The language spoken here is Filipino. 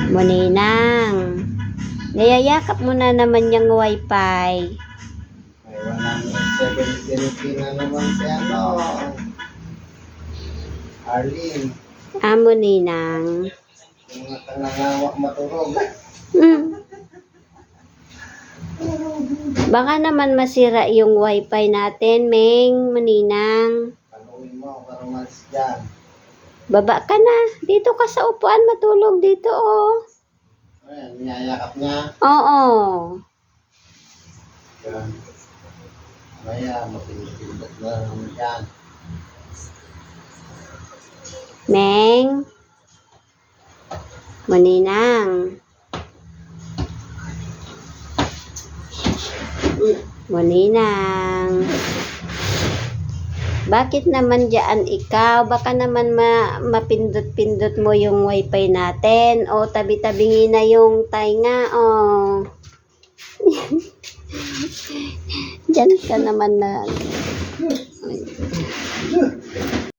Muninang. Nayayakap mo na naman yung wifi. May 170 na naman si Arlene. Muninang. Yung mga nangangawak matulog. Baka naman masira yung wifi natin, Meng, Muninang. Panuhin mo para malis dyan. Baba ka na. Dito ka sa upuan, matulog dito, oh. Ayan, niyayakap niya. Oo. Yan. Maya, mapinipindot na naman dyan. Meng. Muninang. Muninang. Bakit naman diyan ikaw? Baka naman mapindot-pindot mo yung wifi natin. O, tabi-tabingi na yung tainga. O. Diyan ka naman na.